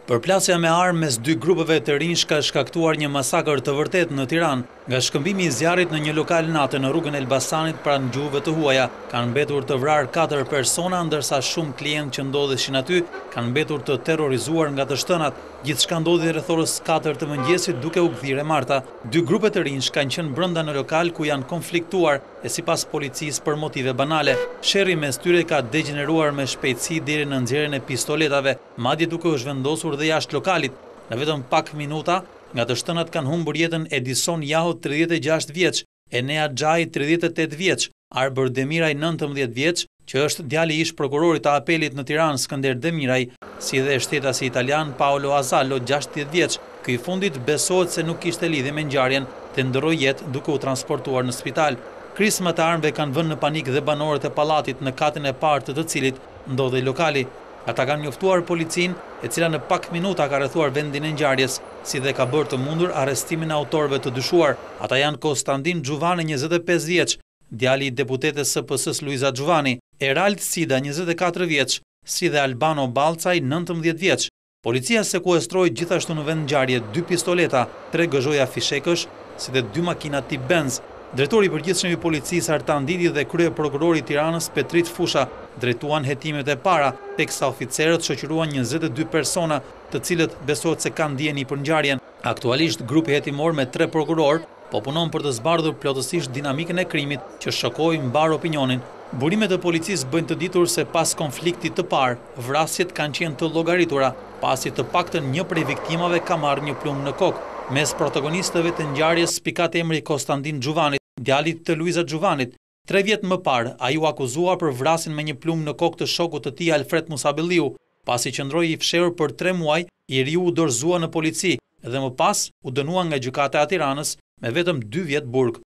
Përplasja me armë mes dy grupeve të rinj ka shkaktuar një masakër të vërtetë në Tiranë. Nga shkëmbimi i zjarrit në një lokal natë në rrugën Elbasanit pranë gjuhëve të huaja, kanë mbetur të vrarë 4 persona, ndërsa shumë klientë që ndodheshin aty kanë mbetur të terrorizuar nga të shtënat. Gjithçka ndodhi rreth orës 4 të mëngjesit duke u kthyer e marta. Dy grupe të rinj kanë qenë brenda në lokal ku janë konfliktuar e sipas policisë për motive banale. Sherrri mes tyre ka degeneruar me shpejtësi deri në nxjerrjen e pistoletave, madje duke u zhvendosur dhe jashtë lokalit. Në vetëm pak minuta, nga të shtënat kanë humbur jetën Edison Jaho, 36 vjeç, Enea Xhai, 38 vjeç, Arbër Demiraj, 19 vjeç, që është djali i ish prokurorit të apelit në Tiranë, Skënder Demiraj, si dhe shtetasi italian Paolo Azallo, 60 vjeç. Ky i fundit besohet se nuk kishte lidhje me ngjarjen, të ndroi jetë duke u transportuar në spital. Krismat e armëve kanë vënë në panik dhe banorët e pallatit në katin e parë të cilit ndodhej lokali. Ata kanë njoftuar policinë, e cila në pak minuta ka rrethuar vendin e ngjarjes, si dhe ka bërë të mundur arrestimin e autorëve të dyshuar. Ata janë Konstantin Xhuvani, 25 vjeç, djali i deputetes SPS-s Luiza Xhuvani, Erald Sida, 24 vjeç, si dhe Albano Ballcaj, 19 vjeç. Policia sekuestroi gjithashtu në vend ngjarje 2 pistoleta, 3 gëzhoja fishekësh, si dhe 2 makina tip Benz. Drejtori i përgjithshëm i policisë Artan Didi dhe krye prokurori i Tiranës Petrit Fusha drejtuan hetimet e para, teksa oficerët shoqëruan 22 persona, të cilët besohet se kanë ndjeni për ngjarjen. Aktualisht grupi hetimor me 3 prokuror po punon për të zbardhur plotësisht dinamikën e krimit që shokoi mbar opinionin. Burimet e policisë bëjnë të ditur se pas konfliktit të parë, vrasjet kanë qenë të llogaritura, pasi të paktën një prej viktimave ka marrë një plumb në kokë. Mes protagonistëve të ngjarjes spikat emri Konstantin Xhuvanit, djalit të Luiza Xhuvanit. 3 vjet më parë, ai u akuzua për vrasjen me një plumb në kokë të shokut të tij Alfred Musabelliu. Pasi qëndroi i fshehur për 3 muaj, i riu u dorëzua në polici dhe më pas u dënua nga gjykata e Tiranës me vetëm 2 vjet burg.